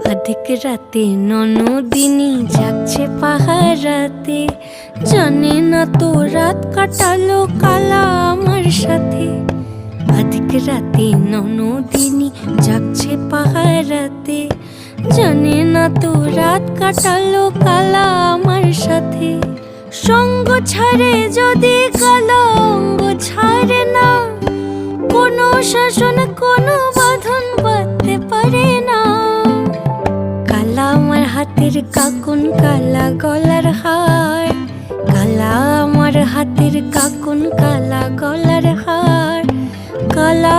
অধিক রাতে ননদিনী যাচ্ছে পাহারাতে, জানে না তো রাত কাটালো কালা আমার সাথে। অধিক রাতে ননদিনী যাচ্ছে পাহারাতে, জানে না তো রাত কাটালো কালা আমার সাথে। সঙ্গ ছাড়ে যদি কালা অঙ্গ ছাড়ে না, কোনো শাসন কোনো বাঁধন বাঁধতে পারে না। কালা আমার হাতের কাকুন কালা গলার হার, কালা আমার হাতের কাকুন কালা গলার হার, কালা